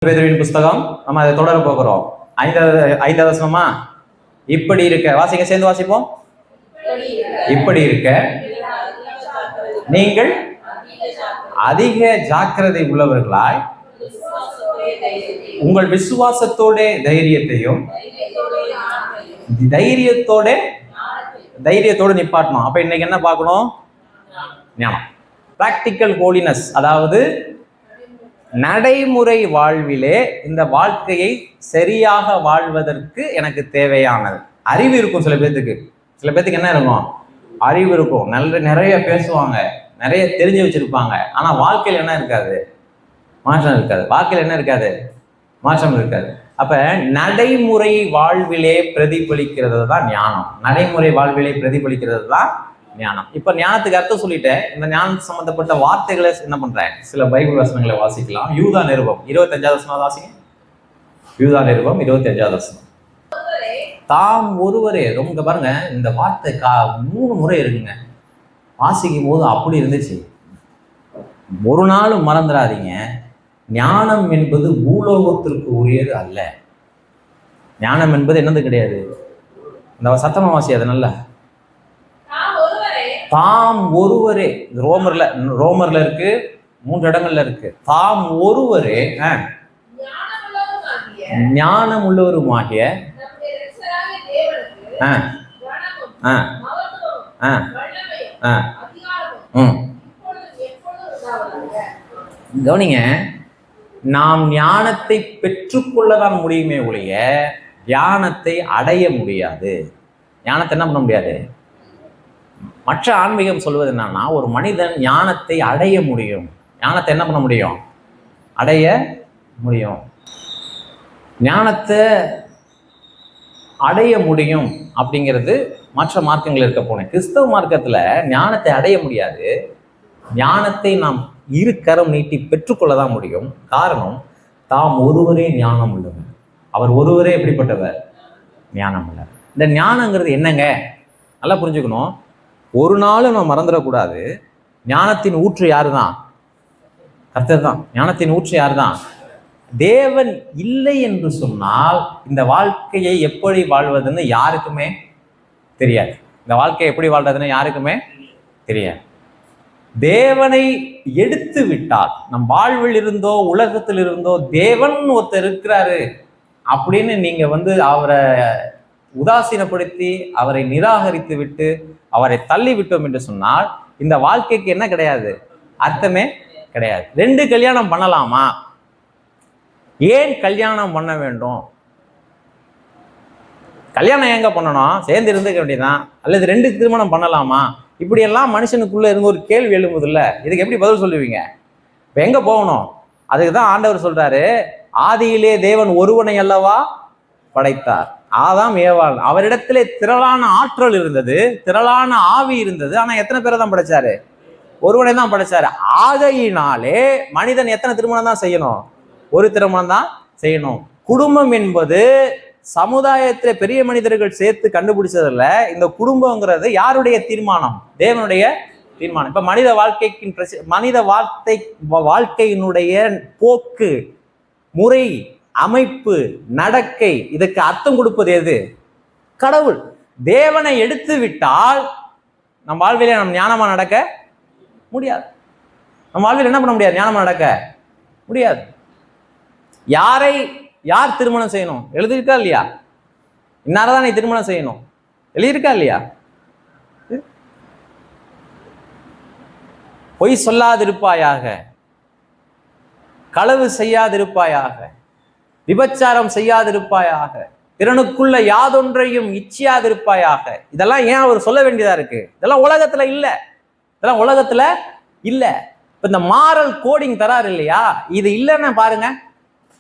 பேதுருவின் புஸ்தகம் நம்ம அதை தொடர போகிறோம். ஐந்தாவது வசனமா? இப்படி இருக்க, வாசிங்க, சேர்ந்து வாசிப்போம். இப்படி இருக்க நீங்கள் அதிக ஜாக்கிரதை உள்ளவர்களாய் உங்கள் விசுவாசத்தோட தைரியத்தையும் தைரியத்தோடு நிப்பாட்டணும். அப்ப இன்னைக்கு என்ன பார்க்கணும்? ஞானம், பிராக்டிக்கல் ஹோலினஸ், அதாவது நடைமுறை வாழ்விலே இந்த வாழ்க்கையை சரியாக வாழ்வதற்கு எனக்கு தேவையானது. அறிவு இருக்கும் சில பேர்த்துக்கு என்ன இருக்கும்? அறிவு இருக்கும், நிறைய பேசுவாங்க, நிறைய தெரிஞ்சு வச்சிருப்பாங்க. ஆனா வாழ்க்கையில் என்ன இருக்காது? மாற்றம் இருக்காது. வாழ்க்கையில் என்ன இருக்காது? மாற்றம் இருக்காது. அப்ப நடைமுறை வாழ்விலே பிரதிபலிக்கிறது தான் ஞானம். நடைமுறை வாழ்விலே பிரதிபலிக்கிறது தான் ஞானம். இப்ப ஞானத்துக்கு அர்த்தம் சொல்லிட்டேன். இந்த ஞானம் சம்பந்தப்பட்ட வார்த்தைகளை என்ன பண்றேன்? சில பைபிள் வசனங்களை வாசிக்கலாம். யூதா நிருபம் 25வது வசனம் வாசிங்க. யூதா நிருபம் 25வது வசனம். தாம் ஒருவரே, ரொம்ப பாருங்க, இந்த வார்த்தை 3 முறை இருக்குங்க. வாசிக்கும் போது அப்படி இருந்துச்சு. ஒரு நாளும் மறந்துடாதீங்க, ஞானம் என்பது பூலோகத்திற்கு உரியது அல்ல. ஞானம் என்பது என்னது கிடையாது. இந்த சத்தமா வாசி, அது நல்ல தாம் ஒருவரே. ரோமர்ல இருக்கு, 3 இடங்கள்ல இருக்கு. தாம் ஒருவரே ஞானம் உள்ளவருமாகிய கவனிங்க, நாம் ஞானத்தை பெற்றுக்கொள்ளதான் முடியுமே ஒழிய ஞானத்தை அடைய முடியாது. ஞானத்தை என்ன பண்ண முடியாது? மற்ற ஆன்மீகம் சொல்வது என்னன்னா, ஒரு மனிதன் ஞானத்தை அடைய முடியும். ஞானத்தை என்ன பண்ண முடியும்? அடைய முடியும். ஞானத்தை அடைய முடியும் அப்படிங்கிறது மற்ற மார்க்கங்கள் இருக்க போனேன். கிறிஸ்தவ மார்க்கத்துல ஞானத்தை அடைய முடியாது. ஞானத்தை நாம் இரு கரம் நீட்டி பெற்றுக்கொள்ளதான் முடியும். காரணம், தாம் ஒருவரே ஞானம் உள்ளவர். அவர் ஒருவரே எப்படிப்பட்டவர்? ஞானம் உள்ளவர். இந்த ஞானங்கிறது என்னங்க? நல்லா புரிஞ்சுக்கணும். ஒரு நாளும் நம்ம மறந்துடக்கூடாது. ஞானத்தின் ஊற்று யாரு தான்? கர்த்தர் தான். ஞானத்தின் ஊற்று யாரு தான்? தேவன் இல்லை என்று சொன்னால் இந்த வாழ்க்கையை எப்படி வாழ்வதுன்னு யாருக்குமே தெரியாது. இந்த வாழ்க்கையை எப்படி வாழ்றதுன்னு யாருக்குமே தெரியாது. தேவனை எடுத்து விட்டால், நம் வாழ்வில் இருந்தோ உலகத்தில் இருந்தோ தேவன் ஒருத்தர் இருக்கிறாரு அப்படின்னு நீங்க அவரை உதாசீனப்படுத்தி, அவரை நிராகரித்து விட்டு, அவரை தள்ளி விட்டோம் என்று சொன்னால் இந்த வாழ்க்கைக்கு என்ன கிடையாது? அர்த்தமே கிடையாது. 2 கல்யாணம் பண்ணலாமா? ஏன் கல்யாணம் பண்ண வேண்டும்? கல்யாணம் எங்க பண்ணணும்? சேர்ந்து இருந்துக்க வேண்டியதான். அல்லது 2 திருமணம் பண்ணலாமா? இப்படியெல்லாம் மனுஷனுக்குள்ள இருந்து ஒரு கேள்வி எழும்புதில்ல. இதுக்கு எப்படி பதில் சொல்லுவீங்க? இப்போ எங்க போகணும்? அதுக்கு தான் ஆண்டவர் சொல்றாரு, ஆதியிலே தேவன் ஒருவனை அல்லவா படைத்தார். ஆதாம் ஏவாள், அவரிடத்திலே திரளான ஆற்றல் இருந்தது, திரளான ஆவி இருந்தது. ஆனா எத்தனை பேரை தான் படைச்சாரு? ஒருவனை தான் படைச்சாரு. ஆகையினாலே மனிதன் எத்தனை திருமணம் தான் செய்யணும்? ஒரு திருமணம் தான் செய்யணும். குடும்பம் என்பது சமுதாயத்துல பெரிய மனிதர்கள் சேர்த்து கண்டுபிடிச்சதில்ல. இந்த குடும்பங்கிறது யாருடைய தீர்மானம்? தேவனுடைய தீர்மானம். இப்ப மனித வாழ்க்கையினுடைய போக்கு, முறை, அமைப்பு, நடக்கை, இதுக்கு அர்த்தம் கொடுப்பது எது? கடவுள். தேவனை எடுத்து விட்டால் நம் வாழ்விலே நம் ஞானமா நடக்க முடியாது. நம் வாழ்வில் என்ன பண்ண முடியாது? ஞானமா நடக்க முடியாது. யார் திருமணம் செய்யணும்? எழுதியிருக்கா இல்லையா? இன்னாரதான் நீ திருமணம் செய்யணும், எழுதியிருக்கா இல்லையா? பொய் சொல்லாதிருப்பாயாக, களவு செய்யாதிருப்பாயாக, விபச்சாரம் செய்யாதிருப்பாயாக, திறனுக்குள்ள யாதொன்றையும் இச்சியாதிருப்பாயாக. இதெல்லாம் ஏன் அவர் சொல்ல வேண்டியதா இருக்கு? இதெல்லாம் உலகத்துல இல்ல. இதெல்லாம் உலகத்துல இல்ல. இப்ப இந்த மாரல் கோடிங் தராரு இல்லையா? இது இல்லைன்னா பாருங்க,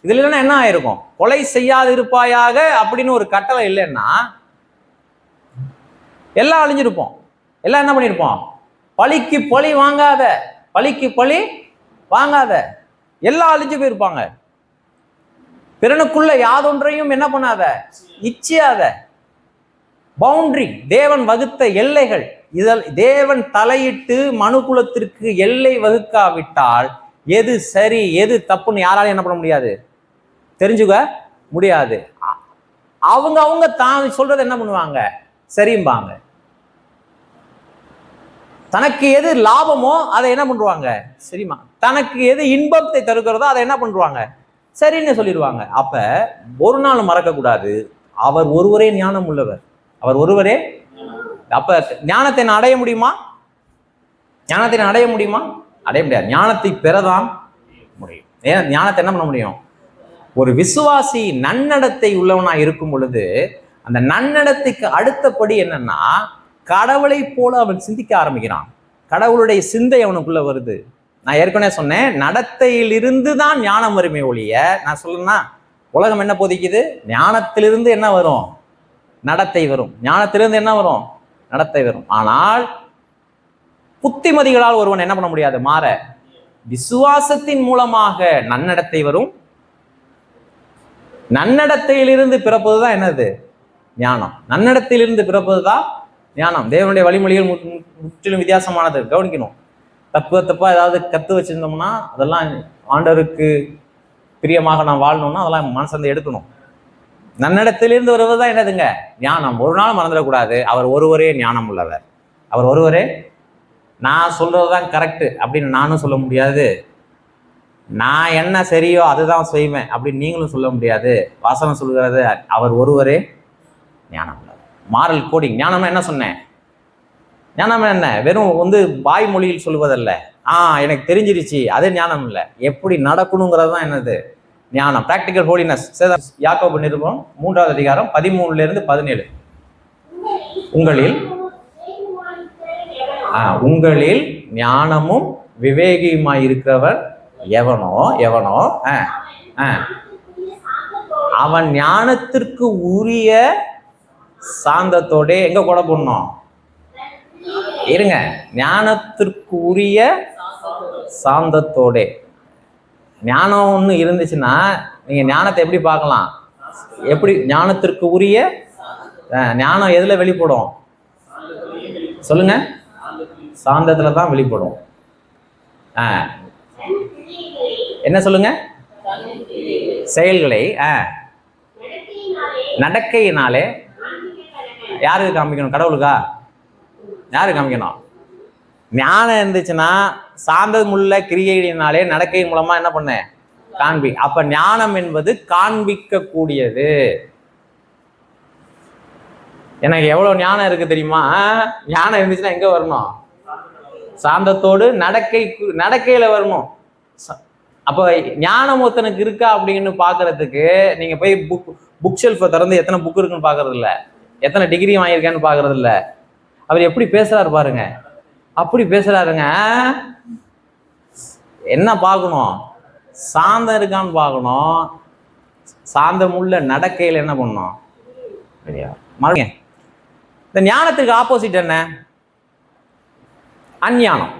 இதுல இல்லைன்னா என்ன ஆயிருக்கும்? கொலை செய்யாதிருப்பாயாக அப்படின்னு ஒரு கட்டளை இல்லைன்னா எல்லாம் அழிஞ்சிருப்போம். எல்லாம் என்ன பண்ணிருப்போம்? பழிக்கு பழி வாங்காத, பழிக்கு பழி வாங்காத, எல்லாம் அழிஞ்சு போயிருப்பாங்க. பிறனுக்குள்ள யாதொன்றையும் என்ன பண்ணாத, இச்சியாத. பவுண்டரி, தேவன் வகுத்த எல்லைகள். இதில் தேவன் தலையிட்டு மனுக்குலத்திற்கு எல்லை வகுக்காவிட்டால் எது சரி எது தப்புன்னு யாராலையும் என்ன பண்ண முடியாது? தெரிஞ்சுக்க முடியாது. அவங்க தான் சொல்றது என்ன பண்ணுவாங்க? சரிம்பாங்க. தனக்கு எது லாபமோ அதை என்ன பண்ணுவாங்க? சரிமா. தனக்கு எது இன்பத்தை தருகிறதோ அதை என்ன பண்ணுவாங்க? சரின்னு சொல்லிடுவாங்க. அப்ப ஒரு நாள் மறக்க கூடாது, அவர் ஒருவரே ஞானம் உள்ளவர், அவர் ஒருவரே. அப்ப ஞானத்தை நான் அடைய முடியுமா? ஞானத்தை நான் அடைய முடியுமா? அடைய முடியாது. ஞானத்தை பெறதான் முடியும். ஏன் ஞானத்தை என்ன பண்ண முடியும்? ஒரு விசுவாசி நன்னடத்தை உள்ளவனா இருக்கும் பொழுது அந்த நன்னடத்தைக்கு அடுத்தபடி என்னன்னா, கடவுளை போல அவன் சிந்திக்க ஆரம்பிக்கிறான். கடவுளுடைய சிந்தை அவனுக்குள்ள வருது. நான் ஏற்கனவே சொன்னேன், நடத்தையிலிருந்து தான் ஞானம் வருமே ஒழிய, நான் சொல்லணும்னா உலகம் என்ன போதிக்குது? ஞானத்திலிருந்து என்ன வரும்? நடத்தை வரும். ஞானத்திலிருந்து என்ன வரும்? நடத்தை வரும். ஆனால் புத்திமதிகளால் ஒருவன் என்ன பண்ண முடியாது? மாற. விசுவாசத்தின் மூலமாக நன்னடத்தை வரும். நன்னடத்தையிலிருந்து பிறப்பதுதான் என்னது? ஞானம். நன்னடத்தையிலிருந்து பிறப்பதுதான் ஞானம். தேவனுடைய வழிமொழிகள் முற்றிலும் வித்தியாசமானது. கவனிக்கணும். தப்பா ஏதாவது கத்து வச்சிருந்தோம்னா அதெல்லாம் ஆண்டவருக்கு பிரியமாக நான் வாழணும்னா அதெல்லாம் மனசந்து எடுக்கணும். நன்னடத்திலிருந்து வருவதுதான் என்னதுங்க? ஞானம். ஒரு நாள் மறந்துடக்கூடாது, அவர் ஒருவரே ஞானம் உள்ளவர். அவர் ஒருவரே. நான் சொல்றதுதான் கரெக்டு அப்படின்னு நானும் சொல்ல முடியாது. நான் என்ன சரியோ அதுதான் செய்வேன் அப்படின்னு நீங்களும் சொல்ல முடியாது. வாசனம் சொல்கிறது அவர் ஒருவரே ஞானம் உள்ளவர். Moral coding. ஞானம்னா என்ன சொன்னேன்? ஞானம் என்ன? வெறும் வாய் மொழியில் சொல்லுவதல்ல. எனக்கு தெரிஞ்சிருச்சு அது ஞானம் இல்லை. எப்படி நடக்கணுங்கிறது தான் என்னது? ஞானம். Practical holiness. யாக்கோபு நிருபம் 3வது அதிகாரம் 13 - 17. உங்களில் ஞானமும் விவேகியுமாய் இருக்கிறவர் எவனோ அவன் ஞானத்திற்கு உரிய சாந்தத்தோட எங்க கூட போடணும்? இருங்க. ஞானத்திற்கு உரிய சாந்தத்தோட. ஞானம் ஒன்று இருந்துச்சுன்னா நீங்க ஞானத்தை எப்படி பார்க்கலாம்? எப்படி? ஞானத்திற்கு உரிய ஞானம் எதுல வெளிப்படும்? சொல்லுங்க. சாந்தத்துல தான் வெளிப்படும். என்ன சொல்லுங்க? செயல்களை நடக்கையினாலே. யாருக்கு காமிக்கணும்? கடவுளுக்கா? யாரு காமிக்கணும்? ஞானம் இருந்துச்சுன்னா சாந்தமுள்ள கிரியையினாலே நடக்கையின் மூலமா என்ன பண்ண? காண்பி. அப்ப ஞானம் என்பது காண்பிக்க கூடியது. எனக்கு எவ்வளவு ஞானம் இருக்கு தெரியுமா? ஞானம் இருந்துச்சுன்னா எங்க வரணும்? சாந்தத்தோடு நடக்கையில வரணும். அப்ப ஞானம் ஒருத்தனுக்கு இருக்கா அப்படின்னு பாக்குறதுக்கு நீங்க போய் புக் ஷெல்ஃபை திறந்து எத்தனை புக் இருக்குன்னு பாக்குறது இல்ல, எத்தனை டிகிரி வாங்கியிருக்கேன்னு பாக்குறது இல்ல. அவர் எப்படி பேசுறாரு பாருங்க. அப்படி பேசுறாருங்க. என்ன பார்க்கணும்? சாந்தம் இருக்கான்னு பார்க்கணும். சாந்தமுள்ள நடக்கையில் என்ன பண்ணணும்? மறுபடியும் இந்த ஞானத்துக்கு ஆப்போசிட் என்ன? அஞ்ஞானம்.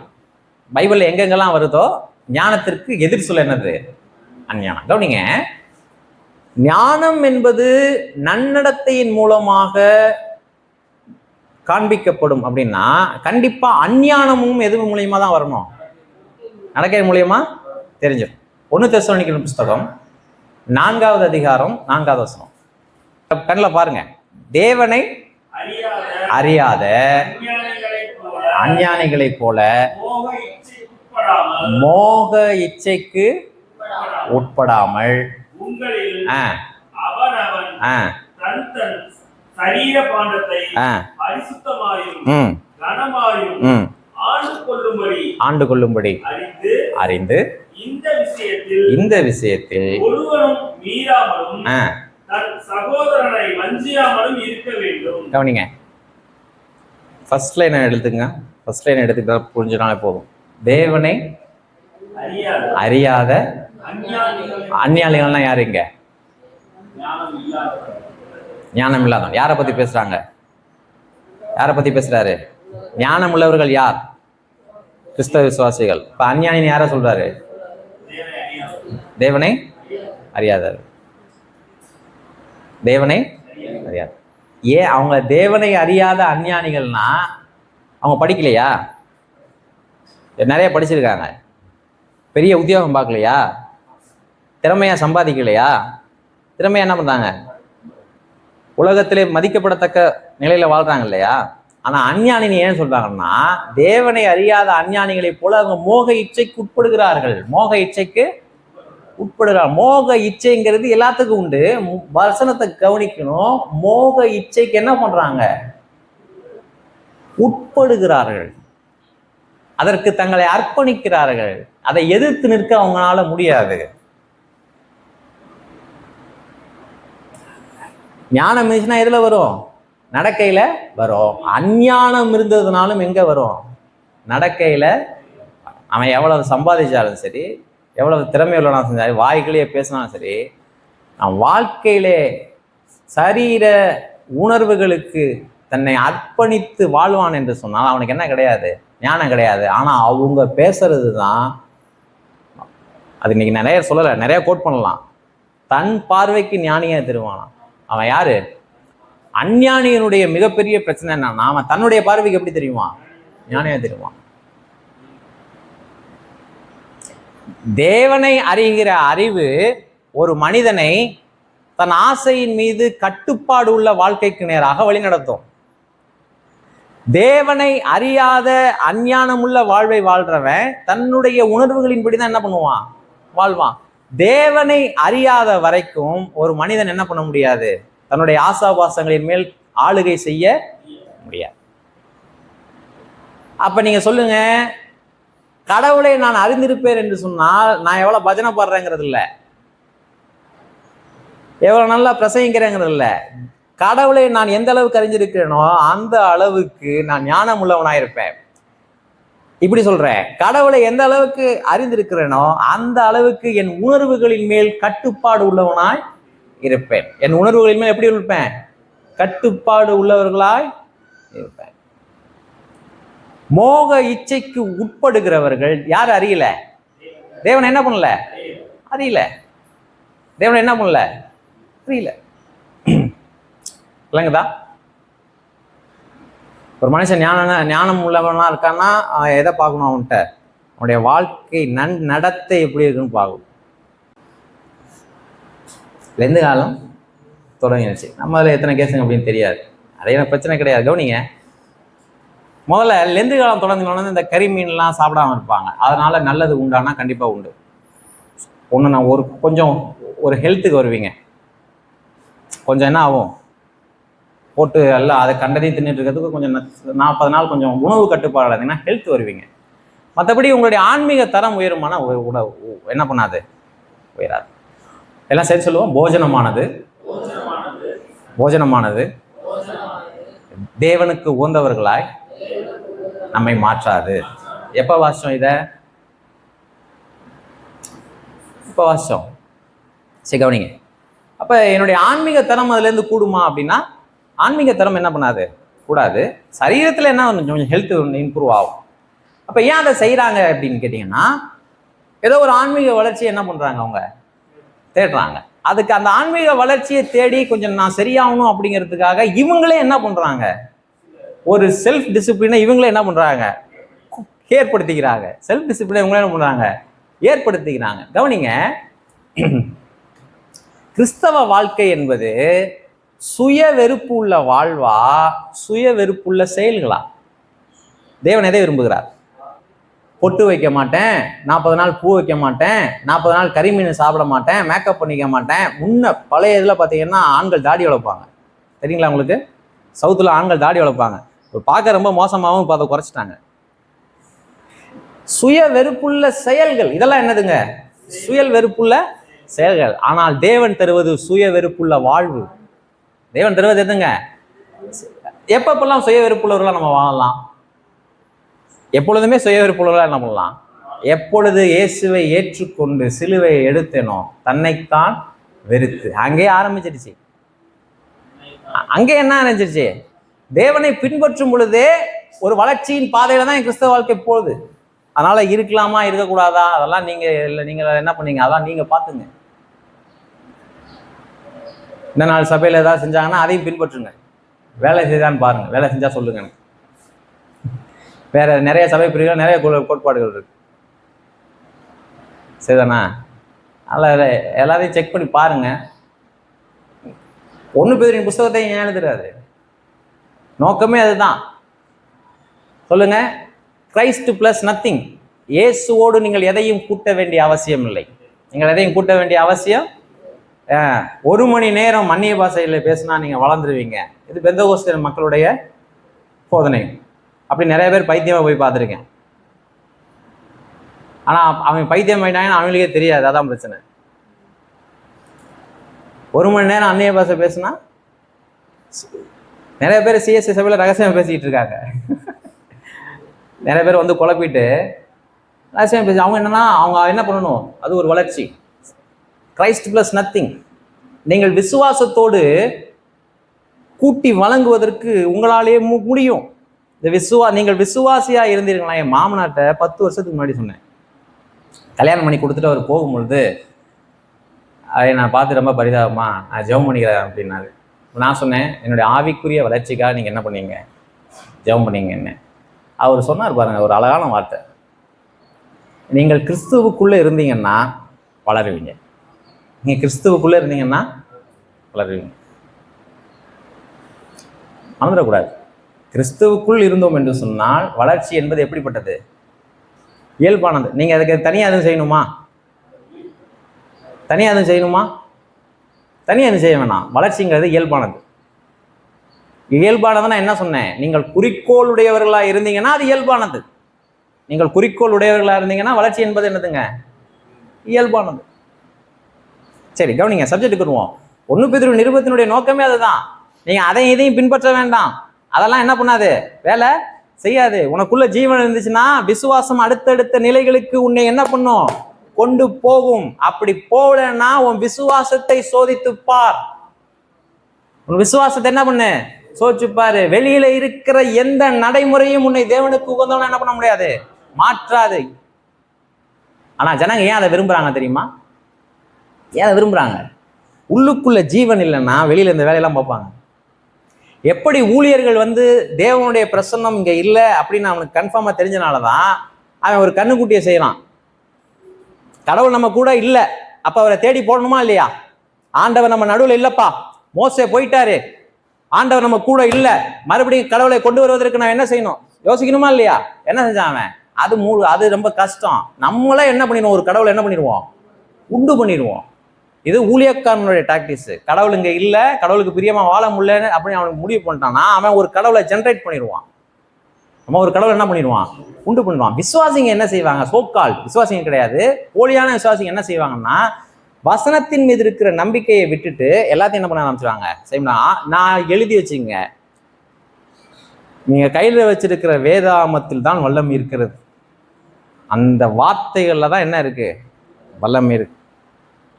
பைபிள்ல எங்கெங்கெல்லாம் வருதோ ஞானத்திற்கு எதிர் சொல்ல என்னது? அஞ்ஞானம். கவனிங்க. ஞானம் என்பது நன்னடத்தையின் மூலமாக காண்பிக்கப்படும் அப்படின்னா கண்டிப்பா அஞ்ஞானமும் எது மூலியமா தான் வரணும்? நடக்கை மூலியமா தெரிஞ்சிடும். 1 தெசலோனிக்கர் புஸ்தகம் 4வது அதிகாரம் 4வது வசனம். கண்ணில் பாருங்க. தேவனை அறியாத அஞ்ஞானிகளைப் போல மோக இச்சைக்கு உட்படாமல் ஆண்டு கொள்ளும்படி அறிந்து இந்த விஷயத்தில் கவனிங்க. ஃபர்ஸ்ட் லைன் எடுத்துங்க. ஃபர்ஸ்ட் லைன் எடுத்துக்கிட்டா புரிஞ்சுனாலே போதும். தேவனை அறியாத அஞ்ஞானிகள்லாம் யாரு? இங்க ஞானம் இல்லாதவன். யாரை பத்தி பேசுறாங்க? யாரை பத்தி பேசுறாரு? ஞானம் உள்ளவர்கள் யார்? கிறிஸ்தவ விசுவாசிகள். இப்ப அஞ்ஞானின்னு யார சொல்றாரு? தேவனை அறியாதவர். தேவனை அறியாத. ஏன் அவங்க தேவனை அறியாத அஞ்ஞானிகள்னா அவங்க படிக்கலையா? நிறைய படிச்சிருக்காங்க. பெரிய உத்தியோகம் பார்க்கலையா? திறமையா சம்பாதிக்கலையா? திறமையா என்ன பண்றாங்க? உலகத்திலே மதிக்கப்படத்தக்க நிலையில வாழ்றாங்க இல்லையா? ஆனா அஞ்ஞானினி ஏன் சொல்றாங்கன்னா, தேவனை அறியாத அஞ்ஞானிகளை போல அவங்க மோக இச்சைக்கு உட்படுகிறார்கள். மோக இச்சைக்கு உட்படுகிறார். மோக இச்சைங்கிறது எல்லாத்துக்கும் உண்டு. வசனத்தை கவனிக்கணும். மோக இச்சைக்கு என்ன பண்றாங்க? உட்படுகிறார்கள். அதற்கு தங்களை அர்ப்பணிக்கிறார்கள். அதை எதிர்த்து நிற்க அவங்களால முடியாது. ஞானம் இருந்துச்சுன்னா எதுல வரும்? நடக்கையில வரும். அஞ்ஞானம் இருந்ததுனாலும் எங்க வரும்? நடக்கையில. அவன் எவ்வளவு சம்பாதிச்சாலும் சரி, எவ்வளவு திறமை உள்ளவனா செஞ்சாலும், வாய்களையே பேசினாலும் சரி, அவன் வாழ்க்கையிலே சரீர உணர்வுகளுக்கு தன்னை அர்ப்பணித்து வாழ்வான் என்று சொன்னால் அவனுக்கு என்ன கிடையாது? ஞானம் கிடையாது. ஆனா அவங்க பேசுறது தான் அது. இன்னைக்கு நிறைய சொல்லலை, நிறைய கோட் பண்ணலாம். தன் பார்வைக்கு ஞானியா திருவானான். அவன் யாரு? அஞ்ஞானியனுடைய மிகப்பெரிய பிரச்சனை என்னன்னா, அவன் தன்னுடைய பார்வைக்கு எப்படி தெரியுமா? ஞானியா தெரியுமா? தேவனை அறிகிற அறிவு ஒரு மனிதனை தன் ஆசையின் மீது கட்டுப்பாடு உள்ள வாழ்க்கைக்கு நேராக வழிநடத்தும். தேவனை அறியாத அஞ்ஞானமுள்ள வாழ்வை வாழ்றவன் தன்னுடைய உணர்வுகளின்படிதான் என்ன பண்ணுவான்? வாழ்வான். தேவனை அறியாத வரைக்கும் ஒரு மனிதன் என்ன பண்ண முடியாது? தன்னுடைய ஆசாபாசங்களின் மேல் ஆளுகை செய்ய முடியாது. அப்ப நீங்க சொல்லுங்க, கடவுளை நான் அறிந்திருப்பேன் என்று சொன்னால் நான் எவ்வளவு பஜனை பாடுறேங்கிறது இல்லை, எவ்வளவு நல்லா பிரசங்கிக்கிறேங்கிறது இல்லை. கடவுளை நான் எந்த அளவுக்கு அறிஞ்சிருக்கிறேனோ அந்த அளவுக்கு நான் ஞானம் உள்ளவனாயிருப்பேன். இப்படி சொல்றேன், கடவுளை எந்த அளவுக்கு அறிந்திருக்கிறேனோ அந்த அளவுக்கு என் உணர்வுகளின் மேல் கட்டுப்பாடு உள்ளவனாய் இருப்பேன். என் உணர்வுகளின் மேல் எப்படி இருப்பேன்? கட்டுப்பாடு உள்ளவர்களாய் இருப்பேன். மோக இச்சைக்கு உட்படுகிறவர்கள் யார் அறியல? தேவனை என்ன பண்ணல? அறியல. தேவனை என்ன பண்ணல? அறியல. இல்லைங்கதா? ஒரு மனுஷன் ஞானம் உள்ளவனா இருக்கான்னா அவன் எதை பார்க்கணும்? அவன்கிட்ட அவனுடைய வாழ்க்கை நடத்தை எப்படி இருக்குன்னு பார்க்கணும். லெந்து காலம் தொடங்கிடுச்சு. நம்ம அதில் எத்தனை கேஸுங்க அப்படின்னு தெரியாது. அது எனக்கு பிரச்சனை கிடையாது. கவனிங்க, முதல்ல லெந்து காலம் தொடங்கினோன்னு இந்த கறி மீன்லாம் சாப்பிடாம இருப்பாங்க. அதனால நல்லது உண்டானா கண்டிப்பாக உண்டு. ஒன்று நான் கொஞ்சம் ஒரு ஹெல்த்துக்கு வருவீங்க. கொஞ்சம் என்ன ஆகும்? போட்டு எல்லாம் அதை கண்டதையும் தின்னுட்டு இருக்கிறதுக்கு கொஞ்சம் 40 நாள் கொஞ்சம் உணவு கட்டுப்பாடு இருந்தீங்கன்னா ஹெல்த் வருவீங்க. மற்றபடி உங்களுடைய ஆன்மீக தரம் உயருமான உணவு என்ன பண்ணாது? உயராது. எல்லாம் சரி சொல்லுவோம். போஜனமானது தேவனுக்கு உகந்தவர்களாய் நம்மை மாற்றாது. எப்ப வாசிச்சோம் இதை? இப்ப வாசிச்சோம். சரி கவனிங்க. அப்ப என்னுடைய ஆன்மீக தரம் அதுல இருந்து கூடுமா அப்படின்னா ஆன்மீக தரம் என்ன பண்ணாது? கூடாது. சரீரத்துல என்ன கொஞ்சம் ஹெல்த் இம்ப்ரூவ் ஆகும். அப்ப ஏன் அதை செய்யறாங்க அப்படின்னு கேட்டீங்கன்னா, ஏதோ ஒரு ஆன்மீக வளர்ச்சி என்ன பண்றாங்க? அவங்க தேடுறாங்க. அதுக்கு அந்த ஆன்மீக வளர்ச்சியை தேடி கொஞ்சம் நான் சரியாகணும் அப்படிங்கிறதுக்காக இவங்களே என்ன பண்றாங்க? ஒரு செல்ஃப் டிசிப்ளினை இவங்களே என்ன பண்றாங்க? ஏற்படுத்திக்கிறாங்க. செல்ஃப் டிசிப்ளினை இவங்களே என்ன பண்றாங்க? ஏற்படுத்திக்கிறாங்க. கவனிங்க, கிறிஸ்தவ வாழ்க்கை என்பது சுய வெறுப்பு உள்ள வாழ்வா, சுய வெறுப்புள்ள செயல்களா? தேவன் எதை விரும்புகிறார்? பொட்டு வைக்க மாட்டேன், 40 நாள் பூ வைக்க மாட்டேன், 40 நாள் கறிமீன் சாப்பிட மாட்டேன், மேக்கப் பண்ணிக்க மாட்டேன். முன்ன பழைய இதில் பார்த்தீங்கன்னா ஆண்கள் தாடி வளர்ப்பாங்க. தெரியுங்களா உங்களுக்கு? சவுத்தில் ஆண்கள் தாடி வளர்ப்பாங்க. பார்க்க ரொம்ப மோசமாகவும் இப்போ அதை குறைச்சிட்டாங்க. சுய வெறுப்புள்ள செயல்கள் இதெல்லாம் என்னதுங்க? சுய வெறுப்புள்ள செயல்கள். ஆனால் தேவன் தருவது சுய வெறுப்புள்ள வாழ்வு. தேவன் தருவது எதுங்க? எப்பப்பெல்லாம் சுய வெறுப்புள்ளவர்களாக நம்ம வாழலாம்? எப்பொழுதுமே சுய வெறுப்புள்ளவர்களாக என்ன பண்ணலாம்? எப்பொழுது இயேசுவை ஏற்றுக்கொண்டு சிலுவையை எடுத்தேனோ தன்னைத்தான் வெறுத்து, அங்கேயே ஆரம்பிச்சிருச்சு. அங்கே என்ன ஆரம்பிச்சிருச்சு? தேவனை பின்பற்றும் பொழுதே ஒரு வளர்ச்சியின் பாதையில தான் என் கிறிஸ்தவ வாழ்க்கை போகுது. அதனால இருக்கலாமா இருக்கக்கூடாதா அதெல்லாம் நீங்க இல்லை, நீங்க என்ன பண்ணீங்க அதெல்லாம் நீங்க பாத்துங்க. இந்த நாள் சபையில ஏதாவது செஞ்சாங்கன்னா அதையும் பின்பற்றுங்க. வேலை செய்தான்னு பாருங்க, வேலை செஞ்சா சொல்லுங்க. எனக்கு வேற நிறைய சபை பிரிவுகள், நிறைய கோட்பாடுகள் இருக்கு. சரிதானா? அதனால எல்லாத்தையும் செக் பண்ணி பாருங்க. 1 பேதுருவின் புஸ்தகத்தை ஏன் எழுதுறாரு? நோக்கமே அதுதான். சொல்லுங்க, கிரைஸ்ட் பிளஸ் நத்திங். இயேசுவோடு நீங்கள் எதையும் கூட்ட வேண்டிய அவசியம் இல்லை. நீங்கள் எதையும் கூட்ட வேண்டிய அவசியம் 1 மணி நேரம் அந்நிய பாஷையில் பேசினா நீங்கள் வளர்ந்துருவீங்க. இது பெந்தகோஸ்தே மக்களுடைய போதனை. அப்படி நிறைய பேர் பைத்தியமாக போய் பார்த்துருக்கேன். ஆனால் அவன் பைத்தியம் ஆயிட்டாங்கன்னு அவங்களுக்கே தெரியாது. அதான் பிரச்சனை. 1 மணி நேரம் அந்நிய பாஷை பேசுனா நிறைய பேர் சிஎஸ்சி சபையில் ரகசியம் பேசிக்கிட்டு இருக்காங்க. நிறைய பேர் வந்து குழப்பிட்டு ரகசியம் பேசி அவங்க என்ன பண்ணணும்? அது ஒரு வளர்ச்சி. Christ plus nothing. நீங்கள் விசுவாசத்தோடு கூட்டி வழங்குவதற்கு உங்களாலேயே முடியும். நீங்கள் விசுவாசியா இருந்தீர்களா? என் மாமனாட்ட 10 வருஷத்துக்கு முன்னாடி சொன்னேன். கல்யாணம் பண்ணி கொடுத்துட்டு அவர் போகும்பொழுது அதை நான் பார்த்து ரொம்ப பரிதாபமா நான் ஜெபம் பண்ணிக்கிறேன் அப்படின்னாரு. நான் சொன்னேன், என்னுடைய ஆவிக்குரிய வளர்ச்சிக்காக நீங்கள் என்ன பண்ணீங்க? ஜெபம் பண்ணீங்க. என்ன அவர் சொன்னார் பாருங்க, ஒரு அழகான வார்த்தை. நீங்கள் கிறிஸ்துவுக்குள்ளே இருந்தீங்கன்னா வளருவீங்க. நீங்கள் கிறிஸ்துவுக்குள்ளே இருந்தீங்கன்னா வளருவீங்க. மறந்துடக்கூடாது. கிறிஸ்துவுக்குள் இருந்தோம் என்று சொன்னால் வளர்ச்சி என்பது எப்படிப்பட்டது? இயல்பானது. நீங்கள் அதுக்கு தனியாக எதுவும் செய்யணுமா? தனியாக எதுவும் செய்ய வேணாம். வளர்ச்சிங்கிறது இயல்பானது. இயல்பானதுன்னா என்ன சொன்னேன்? நீங்கள் குறிக்கோள் உடையவர்களாக இருந்தீங்கன்னா அது இயல்பானது. நீங்கள் குறிக்கோள் உடையவர்களாக இருந்தீங்கன்னா வளர்ச்சி என்பது என்னதுங்க? இயல்பானது. சரி, கவனிங்க, சப்ஜெக்ட்டுக்கு வருவோம். 1 பேதுரு நிருபத்தினுடைய நோக்கமே அதுதான். நீங்கள் அதையும் இதையும் பின்பற்ற வேண்டாம். அதெல்லாம் என்ன பண்ணாது? வேலை செய்யாது. உனக்குள்ள ஜீவன் இருந்துச்சுன்னா விசுவாசம் அடுத்தடுத்த நிலைகளுக்கு உன்னை என்ன பண்ணும்? கொண்டு போகும். அப்படி போகலன்னா உன் விசுவாசத்தை சோதித்து பார். உன் விசுவாசத்தை என்ன பண்ணு? சோதிச்சு பாரு. வெளியில இருக்கிற எந்த நடைமுறையும் உன்னை தேவனுக்கு உகந்தவன என்ன பண்ண முடியாது? மாற்றாது. ஆனா ஜனங்க ஏன் அதை விரும்புறாங்க தெரியுமா? ஏன் அதை விரும்புறாங்க? உள்ளுக்குள்ள ஜீவன் இல்லைன்னா வெளியில இந்த வேலையெல்லாம் பார்ப்பாங்க. எப்படி ஊழியர்கள் வந்து தேவனுடைய பிரசன்னம் இங்க இல்லை அப்படின்னு அவனுக்கு கன்ஃபார்மா தெரிஞ்சனாலதான் அவன் ஒரு கண்ணுக்குட்டியை செய்யறான். கடவுள் நம்ம கூட இல்லை, அப்ப அவரை தேடி போடணுமா இல்லையா? ஆண்டவர் நம்ம நடுவில் இல்லப்பா, மோசே போயிட்டாரு, ஆண்டவர் நம்ம கூட இல்லை, மறுபடியும் கடவுளை கொண்டு வருவதற்கு நான் என்ன செய்யணும்? யோசிக்கணுமா இல்லையா? என்ன செஞ்சான் அவன்? அது ரொம்ப கஷ்டம். நம்மளே என்ன பண்ணிடுவோம்? ஒரு கடவுளை என்ன பண்ணிடுவோம்? உண்டு பண்ணிடுவோம். இது ஊழியக்காரனுடைய டாக்டிக்ஸ். கடவுள் இங்க இல்லை, கடவுளுக்கு பிரியமா வாழ முடியலன்னு அப்படின்னு அவனுக்கு முடிவு பண்ணிட்டான்னா அவன் ஒரு கடவுளை ஜென்ரேட் பண்ணிடுவான். நம்ம ஒரு கடவுளை என்ன பண்ணிடுவான்? உண்டு பண்ணிடுவான். விசுவாசிங்க என்ன செய்வாங்க? சோக்கால் விசுவாசிங்க கிடையாது, போலியான விசுவாசிங்க என்ன செய்வாங்கன்னா வசனத்தின் மீது இருக்கிற நம்பிக்கையை விட்டுட்டு எல்லாத்தையும் என்ன பண்ண ஆரம்பிச்சுவாங்க? செய்யணும்னா நான் எழுதி வச்சுங்க, நீங்க கையில வச்சிருக்கிற வேதாமத்தில் தான் வல்லமை இருக்கிறது. அந்த வார்த்தைகள்ல தான் என்ன இருக்கு? வல்லமை இருக்கு.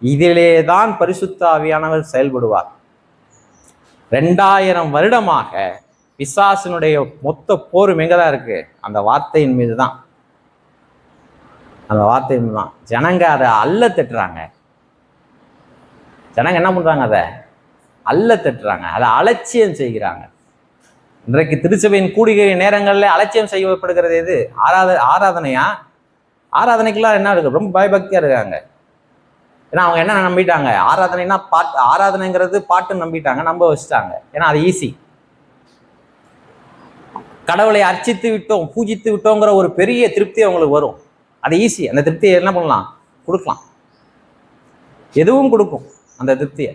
இதிலே தான் பரிசுத்த ஆவியானவர் செயல்படுவார். 2000 வருடமாக பிசாசினுடைய மொத்த போரும் எங்கதான் இருக்கு? அந்த வார்த்தையின் மீது தான். அந்த வார்த்தையின் மீது தான். ஜனங்க அதை அல்ல தட்டுறாங்க. ஜனங்க என்ன பண்றாங்க? அதை அல்ல தட்டுறாங்க, அதை அலட்சியம் செய்கிறாங்க. இன்றைக்கு திருச்சபையின் கூடிகை நேரங்கள்ல அலட்சியம் செய்யப்படுகிறது எது? ஆராதனையா? ஆராதனைக்கெல்லாம் என்ன இருக்கு? ரொம்ப பயபக்தியா இருக்காங்க. ஏன்னா அவங்க என்ன நம்பிட்டாங்க? ஆராதனைனா பாட்டு, ஆராதனைங்கிறது பாட்டுன்னு நம்பிட்டாங்க, நம்ப வச்சுட்டாங்க. ஏன்னா அது ஈஸி. கடவுளை அர்ச்சித்து விட்டோம், பூஜித்து விட்டோங்கிற ஒரு பெரிய திருப்தி அவங்களுக்கு வரும். அது ஈஸி. அந்த திருப்தியை என்ன பண்ணலாம்? கொடுக்கலாம். எதுவும் கொடுக்கும் அந்த திருப்தியை.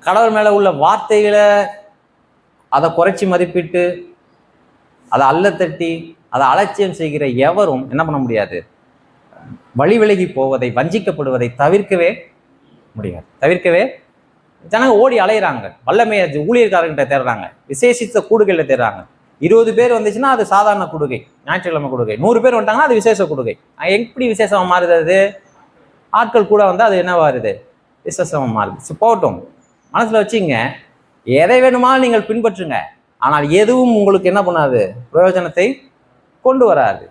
கடவுள் மேல உள்ள வார்த்தைகளை அதை குறைச்சி மதிப்பிட்டு அதை அல்ல தட்டி அதை அலட்சியம் செய்கிற எவரும் என்ன பண்ண முடியாது? வழி விலகி போவதை, வஞ்சிக்கப்படுவதை தவிர்க்கவே முடியாது. ஜனங்க ஓடி அலையிறாங்க. வல்லமையை ஊழியர்காரர்கிட்ட தேடுறாங்க, விசேஷித்த கூடுகையில தேடுறாங்க. 20 பேர் வந்துச்சுன்னா அது சாதாரண கூடுகை, ஞாயிற்றுக்கிழமை கூடுகை. 100 பேர் வந்துட்டாங்கன்னா அது விசேஷ கூடுகை. எப்படி விசேஷமா மாறுது? அது ஆட்கள் கூட வந்து அது என்ன வருது? விசேஷமா மாறுது. போகட்டும், மனசுல வச்சுங்க. எதை வேணுமாலும் நீங்கள் பின்பற்றுங்க, ஆனால் எதுவும் உங்களுக்கு என்ன பண்ணாது? பிரயோஜனத்தை கொண்டு வராது.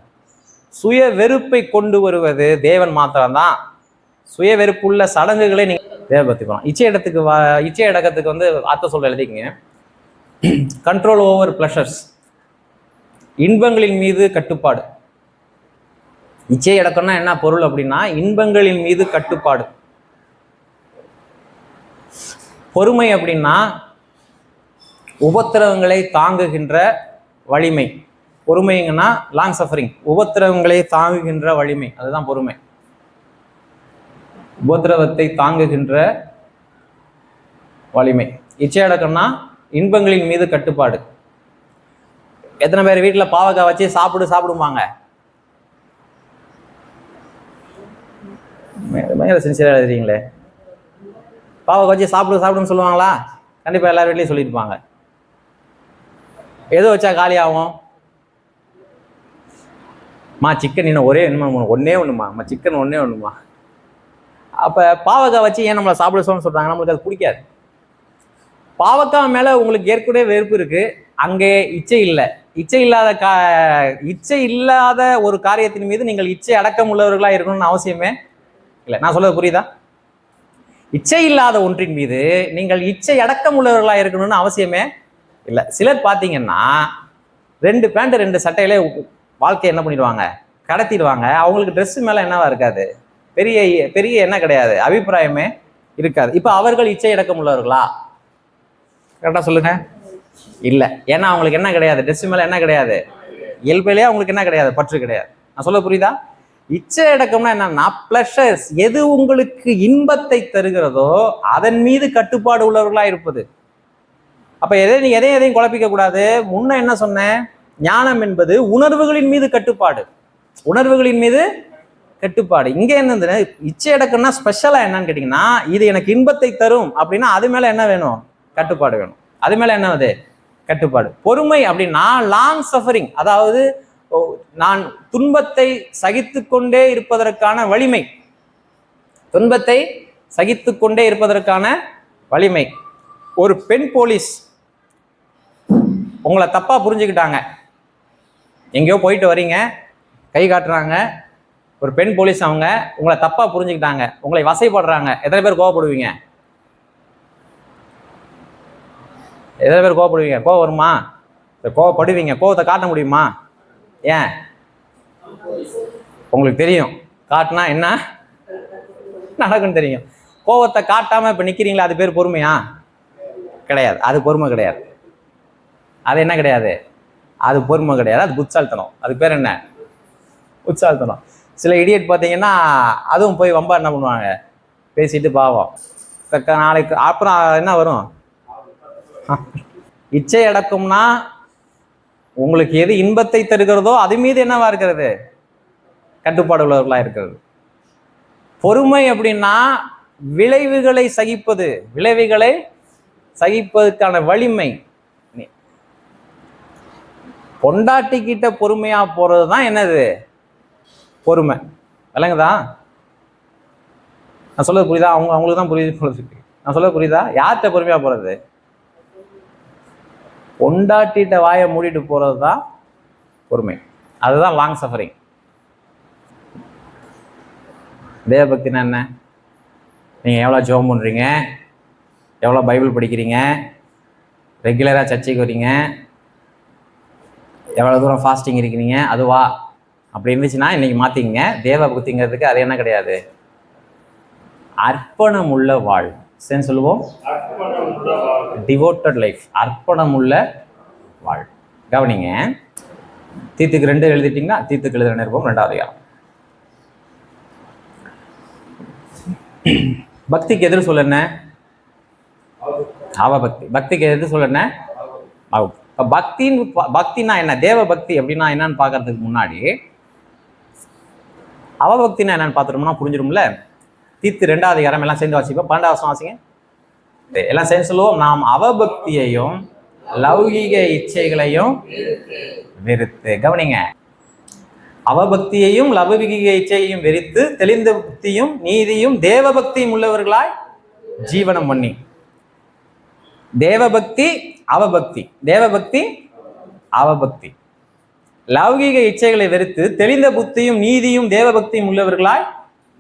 சுய வெறுப்பை கொண்டு வருவது தேவன் மாத்திரம்தான். சுய வெறுப்புள்ள சடங்குகளை நீங்க தேவபக்தி பண்ணலாம். இச்சை அடக்கத்துக்கு வந்து அர்த்தம் சொல்ல எழுதிங்க. கண்ட்ரோல் ஓவர் பிளஷர்ஸ், இன்பங்களின் மீது கட்டுப்பாடு. இச்சை அடக்கம்னா என்ன பொருள் அப்படின்னா இன்பங்களின் மீது கட்டுப்பாடு. பொறுமை அப்படின்னா உபத்திரவங்களை தாங்குகின்ற வலிமை. பொறுமைங்கன்னா லாங் சஃபரிங், உபத்திரவங்களை தாங்குகின்ற வலிமை, அதுதான் பொறுமை. உபத்திரவத்தை தாங்குகின்ற வலிமை. இச்சையடக்கம்னா இன்பங்களின் மீது கட்டுப்பாடு. எத்தனை பேர் வீட்டில் பாவக்காய் வச்சு சாப்பிடுவாங்க? சின்சியரா எழுதுறீங்களே. பாவக்காய் வச்சு சாப்பிடுன்னு சொல்லுவாங்களா? கண்டிப்பா எல்லார் வீட்லையும் சொல்லியிருப்பாங்க. எது வச்சா காலி ஆகும்? சிக்கன் இன்னும் ஒன்னே ஒண்ணுமா சிக்கன் ஒன்னே ஒண்ணுமா. அப்ப பாவக்காய் வச்சு ஏன் நம்மளை சாப்பிட சொல்றாங்க? நம்மளுக்கு அது பிடிக்காது. பாவக்காய் மேல உங்களுக்கு ஏற்கனவே வெறுப்பு இருக்கு, அங்கே இச்சை இல்லை. இச்சை இல்லாத ஒரு காரியத்தின் மீது நீங்கள் இச்சை அடக்கம் உள்ளவர்களா இருக்கணும்னு அவசியமே இல்லை. நான் சொல்றது புரியுதா? இச்சை இல்லாத ஒன்றின் மீது நீங்கள் இச்சை அடக்கம் உள்ளவர்களா இருக்கணும்னு அவசியமே இல்லை. சிலர் பார்த்தீங்கன்னா 2 பேண்ட் 2 சட்டையிலே வாழ்க்கையை என்ன பண்ணிடுவாங்க, கடத்திடுவாங்க. அவங்களுக்கு ட்ரெஸ் மேல என்னவா இருக்காது, பெரிய என்ன கிடையாது, அபிப்பிராயமே இருக்காது. இப்ப அவர்கள் இச்சை அடக்கம் உள்ளவர்களா? கரெக்டா சொல்லுங்க. இல்லை. ஏன்னா அவங்களுக்கு என்ன கிடையாது, ட்ரெஸ் மேல என்ன கிடையாது, இயல்பிலேயே அவங்களுக்கு என்ன கிடையாது, பற்று கிடையாது. நான் சொல்ல புரியுதா? இச்சை அடக்கம்னா என்னன்னா பிளஷர்ஸ், எது உங்களுக்கு இன்பத்தை தருகிறதோ அதன் மீது கட்டுப்பாடு உள்ளவர்களா இருப்பது. அப்ப எதையும் குழப்பிக்க கூடாது. முன்ன என்ன சொன்னேன்? ஞானம் என்பது உணர்வுகளின் மீது கட்டுப்பாடு. உணர்வுகளின் மீது கட்டுப்பாடு. இங்க என்ன இச்சை அடக்கம்னா ஸ்பெஷலா என்னன்னு கேட்டீங்கன்னா, இது எனக்கு இன்பத்தை தரும் அப்படின்னா அது மேல என்ன வேணும், கட்டுப்பாடு வேணும். அது மேல என்னது, கட்டுப்பாடு. பொறுமை அப்படின்னா லாங் சஃபரிங், அதாவது நான் துன்பத்தை சகித்து கொண்டே இருப்பதற்கான வலிமை. துன்பத்தை சகித்து கொண்டே இருப்பதற்கான வலிமை. ஒரு பெண் போலீஸ் உங்களை தப்பா புரிஞ்சுக்கிட்டாங்க, எங்கேயோ போயிட்டு வரீங்க, கை காட்டுறாங்க. ஒரு பெண் போலீஸ் அவங்க உங்களை தப்பா புரிஞ்சுக்கிட்டாங்க, உங்களை வசைப்படுறாங்க. எத்தனை பேர் கோவப்படுவீங்க? எத்தனை பேர் கோவப்படுவீங்க? கோவம் வருமா? கோவப்படுவீங்க. கோவத்தை காட்ட முடியுமா? ஏன்? உங்களுக்கு தெரியும் காட்டினா என்ன நடக்குன்னு தெரியும். கோவத்தை காட்டாம இப்ப நிக்கிறீங்களா, அது பேர் பொறுமையா? கிடையாது. அது பொறுமை கிடையாது. அது என்ன கிடையாது, அது பொறுமை கிடையாது, அது புத்தால்தனம். அது பேர் என்ன, புத்தால்தனம். சில இடியட் பார்த்தீங்கன்னா அதுவும் போய் வம்பா என்ன பண்ணுவாங்க, பேசிட்டு பாவம் நாளைக்கு அப்புறம் என்ன வரும், இச்சை அடக்கம்னா உங்களுக்கு எது இன்பத்தை தருகிறதோ அது மீது என்னவா இருக்கிறது, கட்டுப்பாடு உள்ளவர்களா இருக்கிறது. பொறுமை அப்படின்னா விளைவுகளை சகிப்பது, விளைவுகளை சகிப்பதற்கான வலிமை. பொண்டாட்டிக்கிட்ட பொறுமையா போறதுதான் என்னது, பொறுமை. விளங்குதா? நான் சொல்றது புரியுதா? அவங்களுக்கு தான் புரியுது. நான் சொல்றது புரியுதா? யார்கிட்ட பொறுமையா போறது? பொண்டாட்டிட்ட வாயை மூடிட்டு போறது தான் பொறுமை. அதுதான் லாங் சஃபரிங். தேவபக்தினா என்ன? நீங்க எவ்வளவு ஜெபம் பண்றீங்க, எவ்வளவு பைபிள் படிக்கிறீங்க, ரெகுலரா சர்ச்சைக்கு வரீங்க, எவ்வளவு தூரம் ஃபாஸ்டிங் இருக்கிறீங்க, அதுவா? அப்படி இருந்துச்சுன்னா இன்னைக்கு மாத்திக்கங்க. தேவபக்திங்கிறதுக்கு அது என்ன கிடையாது, அர்ப்பணம் உள்ள வாழ். சேன்னு சொல்லுவோம், டிவோட்டட் லைஃப், அர்ப்பணம் உள்ள வாழ். கவனிங்க, தீத்துக்கு 2 எழுதிட்டீங்கன்னா தீத்துக்கு எழுதுற நிருபம் 2வது அதிகாரம். பக்திக்கு எதிர் சொல்ல என்ன, அவபக்தி. பக்திக்கு எதிர் சொல்ல என்ன, பக்தினா என்ன, தேவ பக்தி அப்படின்னா என்னன்னு பாக்குறதுக்கு முன்னாடி அவபக்தினா என்னன்னு பாத்துட்டோம்னா புரிஞ்சிடும்ல. தீத்து 2வது அதிகாரம் எல்லாம் சேர்ந்து வாசிப்போம். 12வது வசனம் வாசிங்க. எல்லாம் சேர்ந்து சொல்லுவோம். நாம் அவபக்தியையும் லௌகிக இச்சைகளையும் வெறுத்து. கவனிங்க, அவபக்தியையும் லௌகிக இச்சையையும் வெறுத்து தெளிந்த புத்தியும் நீதியும் தேவபக்தியும் உள்ளவர்களாய் ஜீவனம் பண்ணி. தேவபக்தி அவபக்தி, தேவபக்தி அவபக்தி. லௌகிக இச்சைகளை வெறுத்து தெளிந்த புத்தியும் நீதியும் தேவபக்தியும் உள்ளவர்களாய்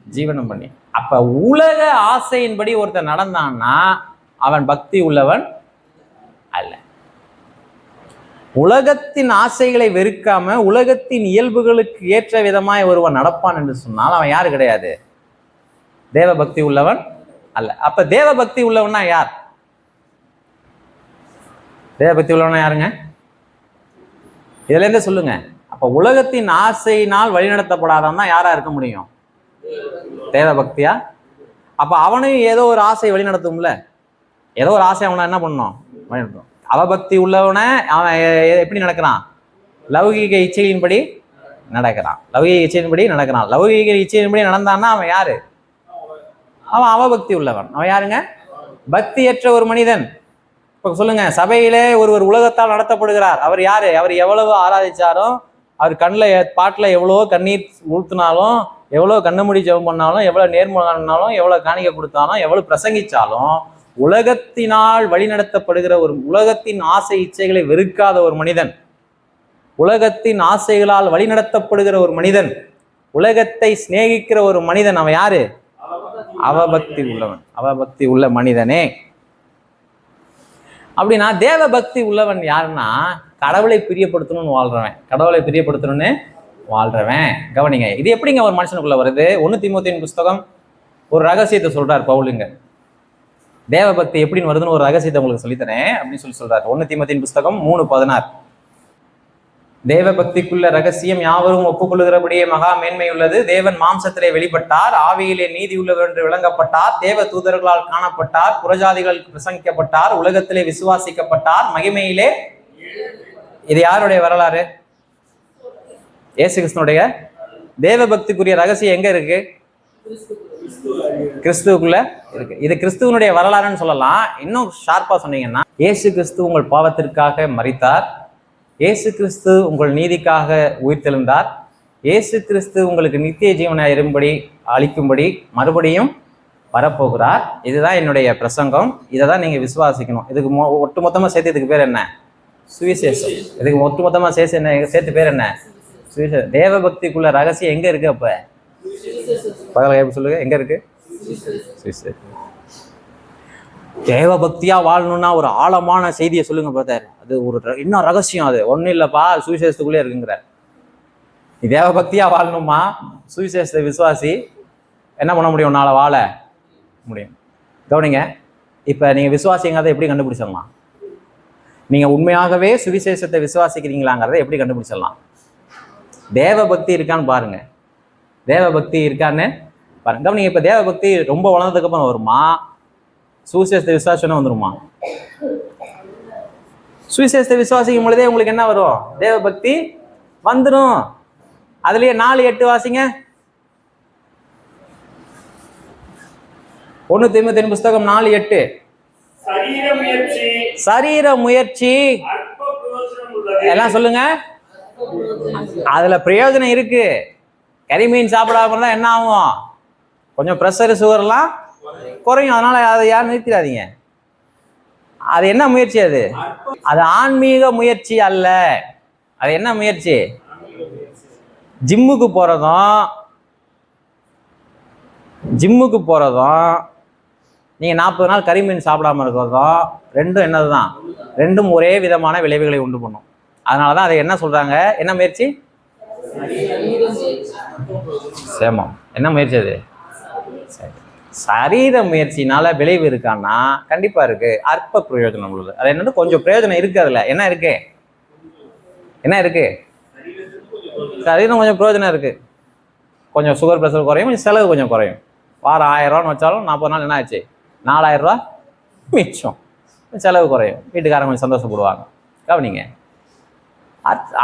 ஜீவனம் பண்ணி. அப்ப உலக ஆசையின்படி ஒருத்தர் நடந்தான்னா அவன் பக்தி உள்ளவன் அல்ல. உலகத்தின் ஆசைகளை வெறுக்காம உலகத்தின் இயல்புகளுக்கு ஏற்ற விதமாய் ஒருவன் நடப்பான் என்று சொன்னால் அவன் யாரு கிடையாது, தேவபக்தி உள்ளவன் அல்ல. அப்ப தேவபக்தி உள்ளவன்னா யார்? தேவபக்தி உள்ளவனா யாருங்க? இதுல இருந்து சொல்லுங்க. அப்ப உலகத்தின் ஆசையினால் வழிநடத்தப்படாதான் தான் யாரா இருக்க முடியும்? தேவபக்தியா? அப்ப அவனையும் ஏதோ ஒரு ஆசை வழி நடத்தும்ல, ஏதோ ஒரு ஆசை அவனை என்ன பண்ணும்? வழிநடத்தும். அவபக்தி உள்ளவனை அவன் எப்படி நடக்கிறான்? லௌகீக இச்சையின்படி நடக்கிறான். லௌகீக இச்சையின்படி நடக்கிறான். லௌகீக இச்சையின்படி நடந்தான்னா அவன் யாரு? அவன் அவபக்தி உள்ளவன். அவன் யாருங்க? பக்தியற்ற ஒரு மனிதன். இப்ப சொல்லுங்க, சபையிலே ஒருவர் உலகத்தால் நடத்தப்படுகிறார். அவர் யாரு? அவர் எவ்வளவு ஆராதிச்சாலும், அவர் கண்ணில் பாட்டில் எவ்வளவோ கண்ணீர் ஊத்துனாலும், எவ்வளவு கண்ணமுடி ஜெபம் பண்ணாலும், எவ்வளவு நேர்முகனாலும், எவ்வளவு காணிக்க கொடுத்தாலும், எவ்வளவு பிரசங்கிச்சாலும், உலகத்தினால் வழிநடத்தப்படுகிற ஒரு, உலகத்தின் ஆசை இச்சைகளை வெறுக்காத ஒரு மனிதன், உலகத்தின் ஆசைகளால் வழிநடத்தப்படுகிற ஒரு மனிதன், உலகத்தை சிநேகிக்கிற ஒரு மனிதன், அவன் யாரு? அவபக்தி உள்ளவன். அவபக்தி உள்ள மனிதனே. அப்படின்னா தேவ பக்தி உள்ளவன் யாருன்னா கடவுளை பிரியப்படுத்தணும்னு வாழ்றவன். கடவுளை பிரியப்படுத்தணும்னு வாழ்றவன். கவனிங்க, இது எப்படிங்க ஒரு மனுஷனுக்குள்ள வருது? 1 தீமோத்தேயுவின் புஸ்தகம் ஒரு ரகசியத்தை சொல்றாரு பவுலுங்க. தேவ பக்தி எப்படின்னு வருதுன்னு ஒரு ரகசியத்தை உங்களுக்கு சொல்லித்தரேன் அப்படின்னு சொல்றாரு. 1 தீமோத்தேயுவின் புஸ்தகம் 3:16. தேவ பக்திக்குள்ள ரகசியம் யாவரும் ஒப்புக்கொள்ளுகிறபடியே மகா மேன்மை உள்ளது. தேவன் மாம்சத்திலே வெளிப்பட்டார், ஆவியிலே நீதி உள்ளவர் என்று விளங்கப்பட்டார், தேவ தூதர்களால் காணப்பட்டார், புறஜாதிகளுக்கு பிரசங்கிக்கப்பட்டார், உலகத்திலே விசுவாசிக்கப்பட்டார், மகிமையிலே. இது யாருடைய வரலாறு? இயேசு கிறிஸ்துனுடைய. தேவ பக்திக்குரிய ரகசியம் எங்க இருக்கு? கிறிஸ்துவுக்குள்ள இருக்கு. இது கிறிஸ்துவனுடைய வரலாறுன்னு சொல்லலாம். இன்னும் ஷார்ப்பா சொன்னீங்கன்னா, இயேசு கிறிஸ்து உங்கள் பாவத்திற்காக மரித்தார், இயேசு கிறிஸ்து உங்கள் நீதிக்காக உயிர்த்தெழுந்தார், இயேசு கிறிஸ்து உங்களுக்கு நித்திய ஜீவனை இரும்படி அளிக்கும்படி மறுபடியும் வரப்போகிறார். இதுதான் என்னுடைய பிரசங்கம். இதை தான் நீங்கள் விசுவாசிக்கணும். இதுக்கு ஒட்டுமொத்தமாக சேர்த்து இதுக்கு பேர் என்ன? சுவிசேஷம். இதுக்கு ஒட்டுமொத்தமாக சேர்த்து பேர் என்ன? சுவிசேஷம். தேவ பக்திக்குள்ள ரகசியம் எங்கே இருக்குது? அப்போ பகல எப்படி சொல்லுங்க, எங்கே இருக்கு? சுவிசேஷம். தேவ பக்தியா வாழணும்னா ஒரு ஆழமான செய்தியை சொல்லுங்க பிரதர். அது ஒரு இன்னும் ரகசியம். அது ஒன்றும் இல்லைப்பா, சுவிசேஷத்துக்குள்ளே இருக்குங்கிற. நீ தேவ பக்தியா வாழணுமா, சுவிசேஷத்தை விசுவாசி, என்ன பண்ண முடியும்? நாளை வாழ முடியும். கவனிங்க, இப்போ நீங்கள் விசுவாசிங்கிறத எப்படி கண்டுபிடிச்சிடலாம்? நீங்கள் உண்மையாகவே சுவிசேஷத்தை விசுவாசிக்கிறீங்களாங்கிறத எப்படி கண்டுபிடிச்சிடலாம்? தேவ பக்தி இருக்கான்னு பாருங்க. தேவ பக்தி இருக்கான்னு பாருங்க. கவனிங்க, இப்போ தேவ பக்தி ரொம்ப வளர்ந்ததுக்கு அப்புறம் வருமா, சுவிசேஷத்தை விசுவாசம் வந்துருமா? சுவிசேஷத்தை விசுவாசிக்கும் பொழுதே உங்களுக்கு என்ன வரும்? தேவ பக்தி வந்துடும். அதுலயே 4:8 வாசிங்க. 1 தீமோத்தேயுவின் புஸ்தகம் 4:8. சரீர முயற்சி எல்லாம் சொல்லுங்க. அதுல பிரயோஜனம் இருக்கு. கறிமீன் சாப்பிடாம இருந்தா என்ன ஆகும்? கொஞ்சம் பிரஷர் சுகர்லாம் குறையும். அதனால அதை யாரும் நிறுத்திடாதீங்க. அது என்ன முயற்சி? அது ஆன்மீக முயற்சி அல்ல. அது என்ன முயற்சி? ஜிம்முக்கு போறதும் நீங்க 40 நாள் கறிமீன் சாப்பிடாம இருக்கிறதும் ரெண்டும் என்னதுதான்? ரெண்டும் ஒரே விதமான விளைவுகளை உண்டு பண்ணும். அதனாலதான் அதை என்ன சொல்றாங்க? என்ன முயற்சி? சேமம். என்ன முயற்சி அது? சரீர முயற்சினால விளைவு இருக்கான்னா கண்டிப்பா இருக்கு. அற்ப பிரயோஜனம் உள்ளது. அது என்னன்னு கொஞ்சம் பிரயோஜனம் இருக்கு. அதுல என்ன இருக்கு? சரீரம் கொஞ்சம் பிரயோஜனம் இருக்கு. கொஞ்சம் சுகர் பிரஷர் குறையும், கொஞ்சம் செலவு கொஞ்சம் குறையும். வாரம் 1000 ரூபான்னு வச்சாலும் 40 நாள் என்ன ஆச்சு? 4000 ரூபா மிச்சம். செலவு குறையும். வீட்டுக்காரங்க கொஞ்சம் சந்தோஷப்படுவாங்க. கவனிங்க.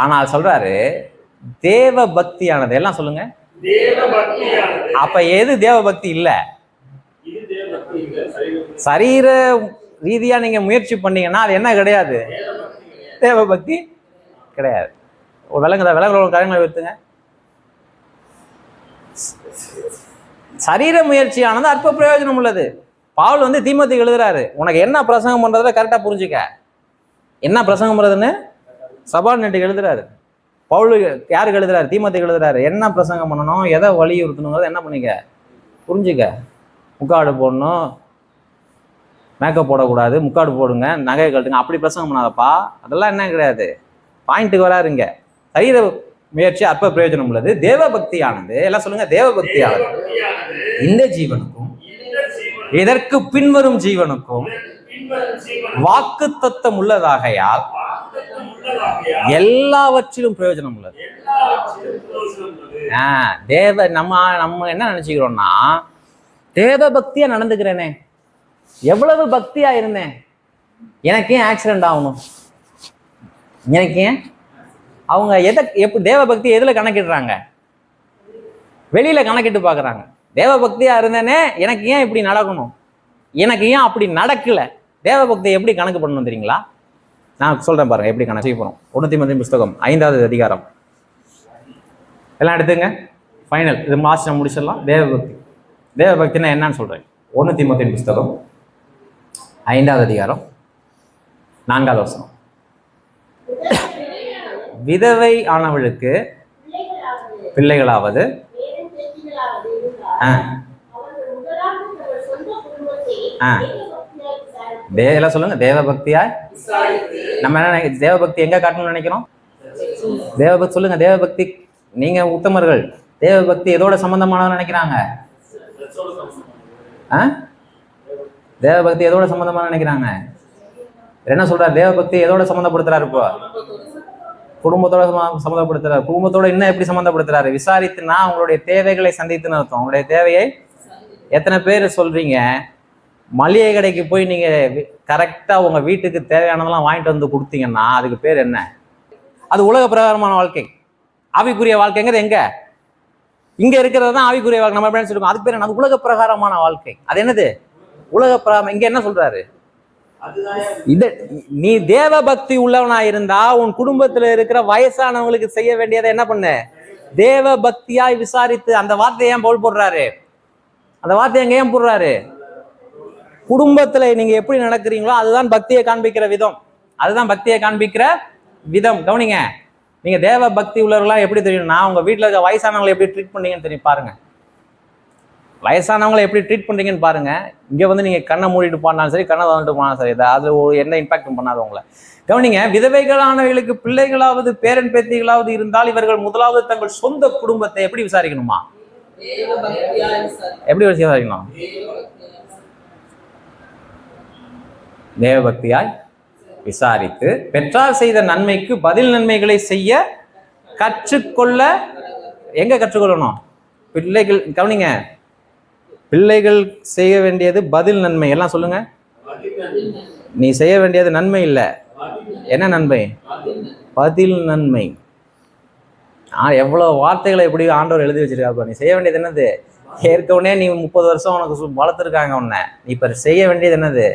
ஆனால் சொல்றாரு தேவ பக்தியானது. எல்லாம் சொல்லுங்க. அப்ப எது தேவ பக்தி இல்ல? சரீர ரீதியா நீங்க முயற்சி பண்ணீங்கன்னா அது என்ன கிடையாது? தேவ பக்தி கிடையாது. விலங்குற காரியங்களை வைத்துங்க. சரீர முயற்சியானது அற்ப பிரயோஜனம் உள்ளது. பவுல் தீமோத்தேயுக்கு எழுதுறாரு, உனக்கு என்ன பிரசங்கம் பண்றத கரெக்டா புரிஞ்சுக்க. என்ன பிரசங்கம் பண்றதுன்னு சபார்டினேட்டுக்கு எழுதுறாரு. பவுல் யாருக்கு எழுதுறாரு? தீமோத்தேயுக்கு எழுதுறாரு. என்ன பிரசங்கம் பண்ணணும், எதை வலியுறுத்தணுங்கிறத என்ன பண்ணிக்க, புரிஞ்சுக்க. முக்காடு போடணும், மேக்கப் போடக்கூடாது, முக்காடு போடுங்க, நகையை கட்டுங்க, அப்படி பிரசங்கம் பண்ணாதப்பா. அதெல்லாம் என்ன கிடையாது. பாயிண்ட்டுக்கு வராருங்க. சரீர முயற்சி அற்ப பிரயோஜனம் உள்ளது. தேவ பக்தியானது, எல்லாம் சொல்லுங்க, தேவ பக்தியானது இந்த ஜீவனுக்கும் இதற்கு பின்வரும் ஜீவனுக்கும் வாக்குத்தத்தம் உள்ளதாகையால் எல்லாவற்றிலும் பிரயோஜனம் உள்ளது. தேவ நம்ம என்ன நினைச்சுக்கிறோம்னா, தேவ பக்தியா நடந்துக்கிறேனே, எவ்வளவு பக்தியா இருந்தேன், எனக்கு ஏன் ஆக்சிடென்ட் ஆகணும், எனக்கு ஏன் அவங்க எப்படி தேவ பக்தி எதுல கணக்கிடுறாங்க? வெளியில கணக்கிட்டு பாக்குறாங்க. தேவ பக்தியா இருந்தேனே, எனக்கு ஏன் இப்படி நடக்கணும், எனக்கு ஏன் அப்படி நடக்கல, தேவ பக்தியை எப்படி கணக்கு பண்ணணும் தெரியுங்களா? நான் சொல்றேன் பாருங்க எப்படி கணக்கு செய்ய போறோம். 1 தீமோத்தேயு புஸ்தகம் 5வது அதிகாரம் எல்லாம் எடுத்துங்க, ஃபைனல் இது மார்ச் நம்ம முடிச்சிடலாம். தேவ பக்தினா என்னன்னு சொல்றேன். 1 தீமோத்தேயு புஸ்தகம் 5வது அதிகாரம் 4வது வசனம். விதவை ஆனவளுக்கு பிள்ளைகளாவது எல்லாம் சொல்லுங்க, தேவ பக்தியாய் நம்ம என்ன தேவ பக்தி எங்க காட்டணும்னு நினைக்கிறோம்? தேவ பக்தி சொல்லுங்க. தேவ பக்தி நீங்க உத்தமர்கள் தேவ பக்தி எதோட சம்பந்தமானவன்னு நினைக்கிறாங்க? தேவ பக்தி எதோட சம்பந்தமான நினைக்கிறாங்க? என்ன சொல்றாரு? தேவ பக்தி எதோட சம்மந்தப்படுத்துறாரு? இப்போ குடும்பத்தோட சம்மந்தப்படுத்துறாரு. குடும்பத்தோட இன்னும் எப்படி சம்மந்தப்படுத்துறாரு? விசாரித்துனா உங்களுடைய தேவைகளை சந்தித்துன்னு அர்த்தம். உங்களுடைய தேவையை எத்தனை பேர் சொல்றீங்க? மளிகை கடைக்கு போய் நீங்க கரெக்டா உங்க வீட்டுக்கு தேவையானதெல்லாம் வாங்கிட்டு வந்து கொடுத்தீங்கன்னா அதுக்கு பேர் என்ன? அது உலக பிரகாரமான வாழ்க்கை. ஆவிக்குரிய வாழ்க்கைங்கிறது எங்க? இங்க இருக்கிறது தான் ஆவிக்குரிய வாழ்க்கை. நம்ம எப்படி சொல்லுவோம்? அதுக்கு பேர் என்ன? உலக பிரகாரமான வாழ்க்கை. அது என்னது? உலக பிரகாரம். இங்க என்ன சொல்றாரு? நீ தேவ பக்தி உள்ளவனா இருந்தா உன் குடும்பத்துல இருக்கிற வயசானவங்களுக்கு செய்ய வேண்டியதை என்ன பண்ணு? தேவ பக்தியாய் விசாரித்து. அந்த வார்த்தையை ஏன் பவுல் போடுறாரு? அந்த வார்த்தையை எங்க ஏன் போடுறாரு? குடும்பத்துல நீங்க எப்படி நடக்கிறீங்களோ அதுதான் பக்தியை காண்பிக்கிற விதம். அதுதான் பக்தியை காண்பிக்கிற விதம். கவனிங்க, நீங்க தேவ பக்தி உள்ளவர்களா எப்படி தெரியும்னா உங்க வீட்டுல இருக்க வயசானவங்களை எப்படி ட்ரீட் பண்ணீங்கன்னு தெரியும். பாருங்க, வயசானவங்களை எப்படி ட்ரீட் பண்றீங்கன்னு பாருங்க. இங்க வந்து நீங்க கண்ணை மூடிட்டு போனாலும் சரி, கண்ணை வந்துட்டு போனாலும் சரி, அது என்ன இம்பாக்டும் பண்ணாது உங்களை. கவனிங்க, விதவைகளானவர்களுக்கு பிள்ளைகளாவது பேரன் பேத்திகளாவது இருந்தால் இவர்கள் முதலாவது தங்கள் சொந்த குடும்பத்தை எப்படி விசாரிக்கணுமா? எப்படி விசாரிக்கணும்? தேவ பக்தியாய் விசாரித்து பெற்றார் செய்த நன்மைக்கு பதில் நன்மைகளை செய்ய கற்றுக்கொள்ள. எங்க கற்றுக்கொள்ளணும்? பிள்ளைகள் கவனிங்க, பிள்ளைகள் செய்ய வேண்டியது பதில் நன்மை. எல்லாம் சொல்லுங்க. நீ செய்ய வேண்டியது நன்மை இல்லை. என்ன நன்மை? பதில் நன்மை. எவ்வளவு வார்த்தைகளை எப்படி ஆண்டவர் எழுதி வச்சிருக்காரு. நீ செய்ய வேண்டியது என்னது? ஏற்கனவே நீ 30 வருஷம் உனக்கு வளர்த்துருக்காங்க உன்னை. நீ இப்ப செய்ய வேண்டியது என்னது?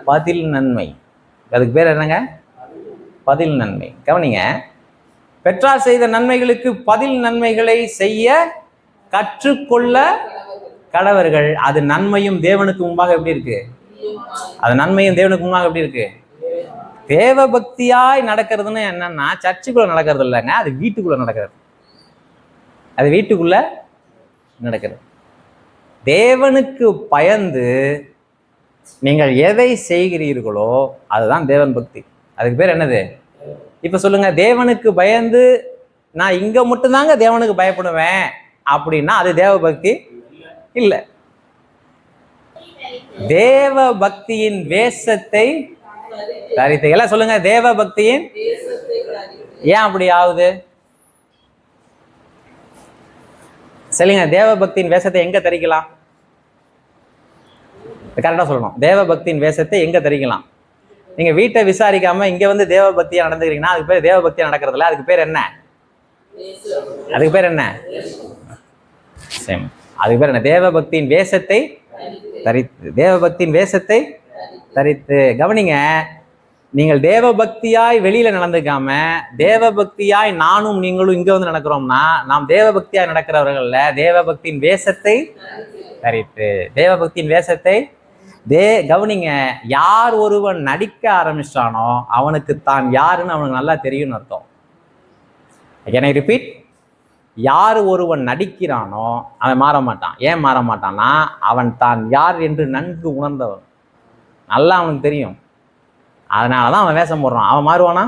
பதில் நன்மை. அதுக்கு பேர் என்னங்க? பதில் நன்மை. கவனிங்க, பெற்றார் செய்த நன்மைகளுக்கு பதில் நன்மைகளை செய்ய கற்றுக்கொள்ள கடவர்கள். அது நன்மையும் தேவனுக்கு முன்பாக எப்படி இருக்கு? அது நன்மையும் தேவனுக்கு முன்பாக எப்படி இருக்கு? தேவ பக்தியாய் நடக்கிறதுன்னு என்னன்னா சர்ச்சுக்குள்ள நடக்கிறது இல்லைங்க, அது வீட்டுக்குள்ள நடக்கிறது. அது வீட்டுக்குள்ள நடக்கிறது. தேவனுக்கு பயந்து நீங்கள் எதை செய்கிறீர்களோ அதுதான் தேவன் பக்தி. அதுக்கு பேர் என்னது? இப்ப சொல்லுங்க, தேவனுக்கு பயந்து நான் இங்க மட்டும்தாங்க தேவனுக்கு பயப்படுவேன் அப்படின்னா அது தேவ பக்தி இல்ல. தேவ பக்தியின் வேஷத்தை தரித்து. எல்லாம் சொல்லுங்க, தேவ பக்தியின் ஏன் அப்படி ஆகுது? சொல்லுங்க, தேவ பக்தியின் வேஷத்தை எங்க தரிக்கலாம்? கரெக்டா சொல்லணும். தேவ பக்தியின் வேஷத்தை எங்க தரிக்கலாம்? நீங்க வீட்டை விசாரிக்காம இங்க வந்து தேவ பக்தியா நடந்துக்கிறீங்கன்னா அதுக்கு பேர் தேவ பக்தியா நடக்கிறது இல்ல. அதுக்கு பேர் என்ன? அதுக்கு பேர் என்ன? அதுக்கு பேர் என்ன? தேவ பக்தியின் வேஷத்தை தரித்து. தேவ பக்தியின் வேஷத்தை தரித்து. கவனிங்க, நீங்கள் தேவ பக்தியாய் வெளியில நடந்துக்காம தேவ பக்தியாய் நானும் நீங்களும் இங்க வந்து நடக்கிறோம்னா நாம் தேவ பக்தியாய் நடக்கிறவர்கள்ல தேவ பக்தியின் வேஷத்தை தரித்து. தேவ பக்தியின் வேஷத்தை கவனிங்க, யார் ஒருவன் நடிக்க ஆரம்பிச்சானோ அவனுக்கு தான் யாருன்னு அவனுக்கு நல்லா தெரியும்னு அர்த்தம். Can I repeat? யார் ஒருவன் நடிக்கிறானோ அவன் மாற மாட்டான். ஏன் மாற மாட்டான்னா அவன் தான் யார் என்று நன்கு உணர்ந்தவன். நல்லா அவனுக்கு தெரியும். அதனாலதான் அவன் வேஷம் போடுறான். அவன் மாறுவானா?